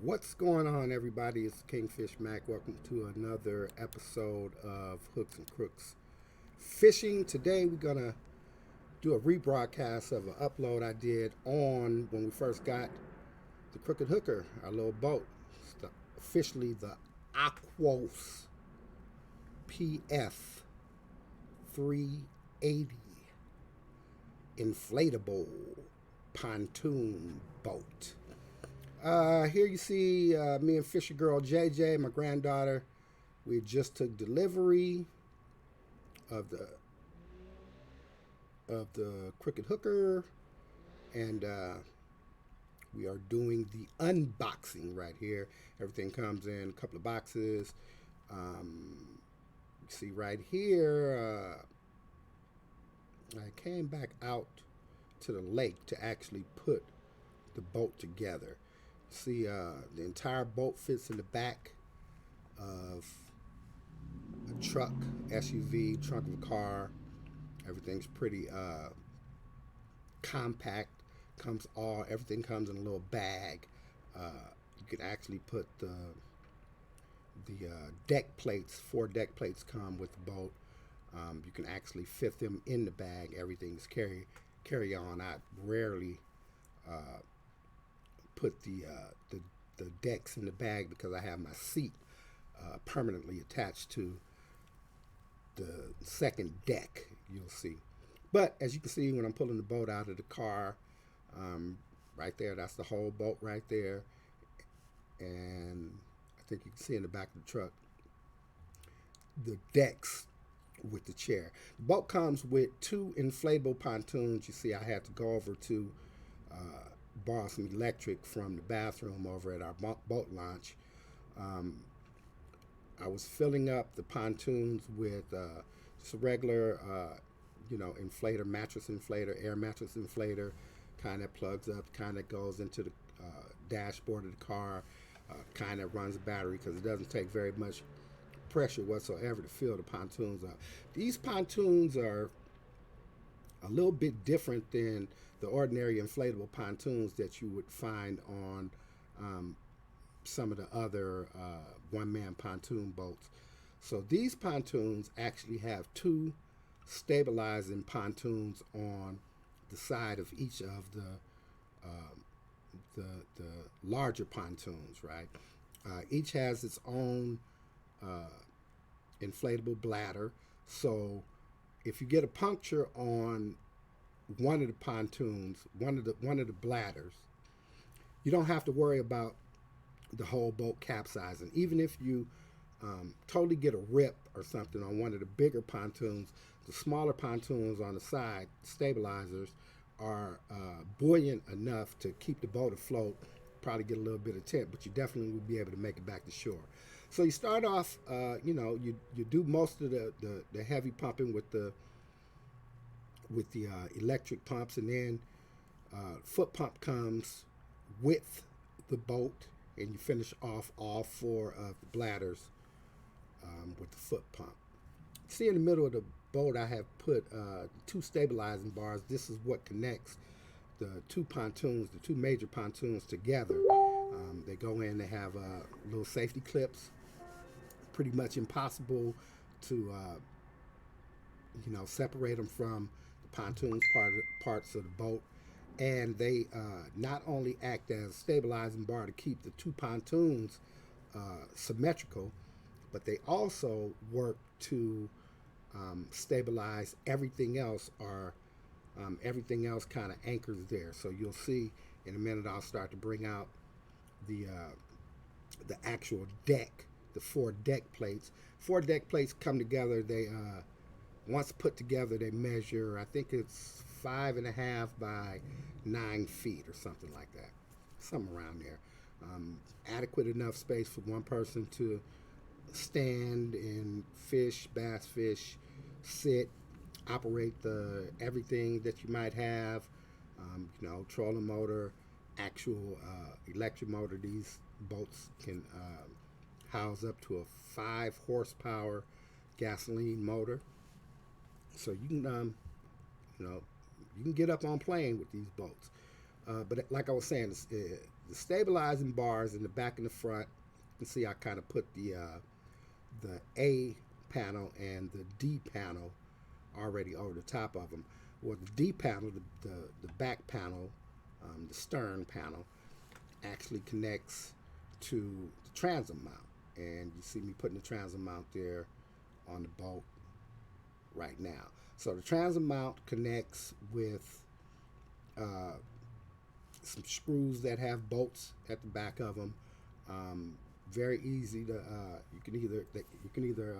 What's going on, everybody? It's Kingfish Mac. Welcome to another episode of Hooks and Crooks Fishing. Today, we're going to do a rebroadcast of an upload I did on when we first got the Krooked Hooker, our little boat. It's officially the AQUOS PF380 Inflatable Pontoon boat. Here you see me and Fisher Girl JJ, my granddaughter. We just took delivery of the Krooked Hooker, and we are doing the unboxing right here. Everything comes in a couple of boxes. You see right here, I came back out to the lake to actually put the boat together. See, the entire boat fits in the back of a truck, SUV, trunk of a car. Everything's pretty compact. Everything comes in a little bag. You can actually put the deck plates. 4 deck plates come with the boat. You can actually fit them in the bag. Everything's carry on. I rarely put the decks in the bag because I have my seat permanently attached to the second deck, you'll see. But as you can see, when I'm pulling the boat out of the car, right there, that's the whole boat right there. And I think you can see in the back of the truck the decks with the chair. The boat comes with 2 inflatable pontoons. You see, I had to go over to borrow some electric from the bathroom over at our boat launch. I was filling up the pontoons with just a regular, inflator, mattress inflator, air mattress inflator, kind of plugs up, kind of goes into the dashboard of the car, kind of runs a battery because it doesn't take very much pressure whatsoever to fill the pontoons up. These pontoons are a little bit different than the ordinary inflatable pontoons that you would find on some of the other one-man pontoon boats. So these pontoons actually have 2 stabilizing pontoons on the side of each of the larger pontoons, right? Each has its own inflatable bladder. So if you get a puncture on one of the pontoons, one of the bladders, you don't have to worry about the whole boat capsizing. Even if you totally get a rip or something on one of the bigger pontoons, the smaller pontoons on the side, stabilizers, are buoyant enough to keep the boat afloat. Probably get a little bit of tip, but you definitely will be able to make it back to shore. So you start off, you do most of the heavy pumping with the electric pumps, and then foot pump comes with the boat, and you finish off all 4 of the bladders with the foot pump. See, in the middle of the boat, I have put 2 stabilizing bars. This is what connects the 2 pontoons, the 2 major pontoons together. They go in, they have little safety clips. Pretty much impossible to separate them from the pontoons parts of the boat. And they not only act as a stabilizing bar to keep the 2 pontoons symmetrical, but they also work to stabilize everything else, or everything else kind of anchors there. So you'll see in a minute I'll start to bring out the actual deck, the 4 deck plates. 4 deck plates come together. They once put together, they measure, I think it's 5.5 by 9 feet or something like that, something around there. Adequate enough space for one person to stand and fish, bass fish, sit, operate everything that you might have, trolling motor, actual electric motor. These boats can house up to a 5 horsepower gasoline motor. So you can, you can get up on plane with these boats. But like I was saying, the stabilizing bars in the back and the front. You can see I kind of put the A panel and the D panel already over the top of them. Well, the D panel, the back panel, the stern panel, actually connects to the transom mount. And you see me putting the transom mount there on the boat right now. So the transom mount connects with some screws that have bolts at the back of them. Very easy to you can either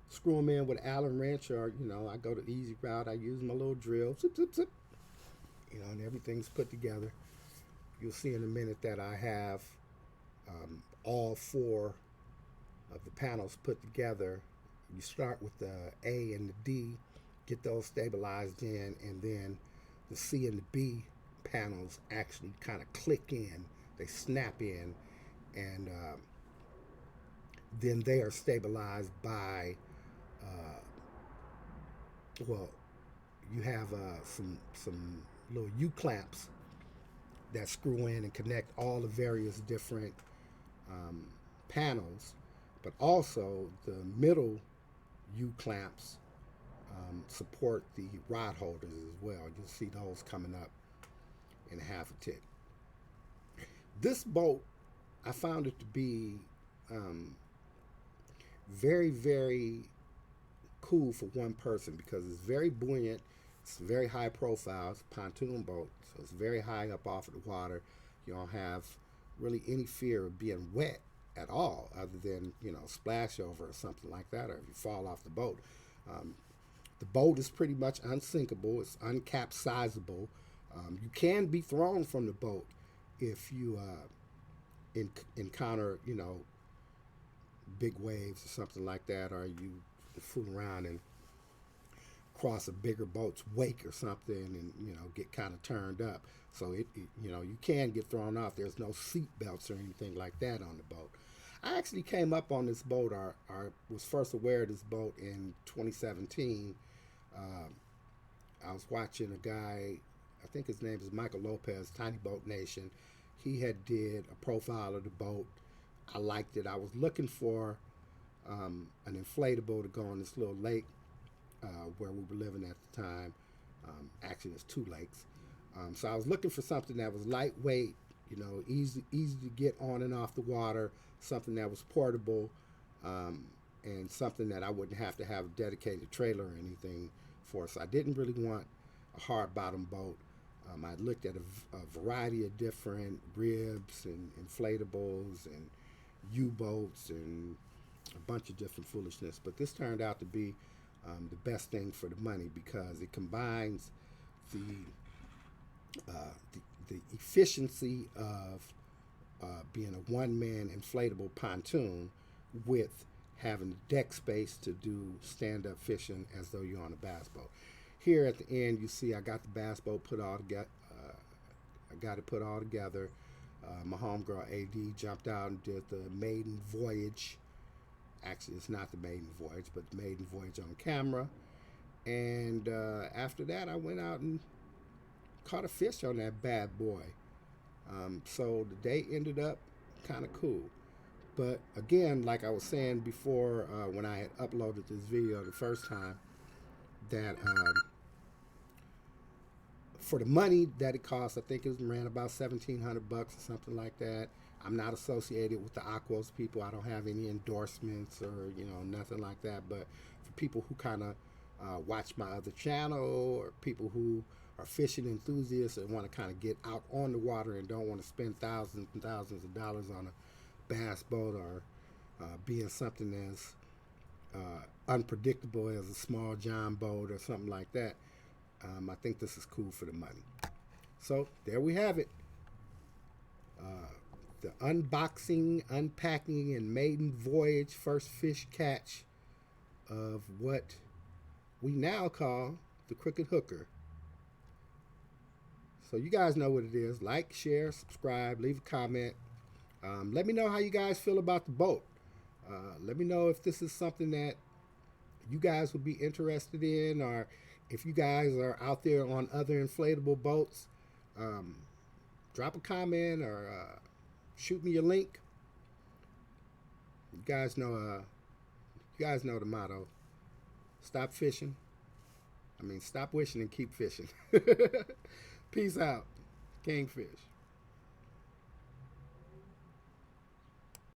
screw them in with an Allen wrench, or I go the easy route. I use my little drill, zip zip zip, and everything's put together. You'll see in a minute that I have all four of the panels put together. You start with the A and the D, get those stabilized in, and then the C and the B panels actually kind of click in. They snap in, and then they are stabilized by, well, you have some little U-clamps that screw in and connect all the various different panels, but also the middle U-clamps support the rod holders as well. You'll see those coming up in half a tick. This boat, I found it to be very, very cool for one person because it's very buoyant. It's very high profile. It's a pontoon boat, so it's very high up off of the water. You don't have really any fear of being wet at all, other than splash over or something like that, or if you fall off the boat. The boat is pretty much unsinkable. It's uncapsizable. You can be thrown from the boat if you encounter big waves or something like that, or you fool around and cross a bigger boat's wake or something, and get kind of turned up. So you can get thrown off. There's no seat belts or anything like that on the boat. I actually came up on this boat, or was first aware of this boat in 2017. I was watching a guy, I think his name is Michael Lopez, Tiny Boat Nation. He had did a profile of the boat. I liked it. I was looking for an inflatable to go on this little lake where we were living at the time. Actually, there's two lakes. So I was looking for something that was lightweight, easy to get on and off the water, something that was portable, and something that I wouldn't have to have a dedicated trailer or anything for. So I didn't really want a hard bottom boat. I looked at a variety of different ribs and inflatables and U-boats and a bunch of different foolishness, but this turned out to be the best thing for the money because it combines the efficiency of being a one-man inflatable pontoon with having the deck space to do stand-up fishing as though you're on a bass boat. Here at the end, you see I got the bass boat put all together. My homegirl AD jumped out and did the Maiden voyage. Actually, it's not the Maiden voyage, but the Maiden voyage on camera. And after that, I went out and caught a fish on that bad boy. So the day ended up kind of cool. But again, like I was saying before, when I had uploaded this video the first time, that for the money that it cost, I think it ran about $1,700 or something like that. I'm not associated with the AQUOS people. I don't have any endorsements or nothing like that. But for people who kind of watch my other channel, or people who are fishing enthusiasts and want to kind of get out on the water and don't want to spend thousands and thousands of dollars on a bass boat, or being something as unpredictable as a small John boat or something like that, I think this is cool for the money. So there we have it. The unboxing, unpacking, and maiden voyage first fish catch of what we now call the Krooked Hooker. So you guys know what it is. Like, share, subscribe, leave a comment. Let me know how you guys feel about the boat. Let me know if this is something that you guys would be interested in, or if you guys are out there on other inflatable boats. drop a comment or shoot me a link. You guys know the motto. Stop fishing. Stop wishing and keep fishing. Peace out. Kingfish.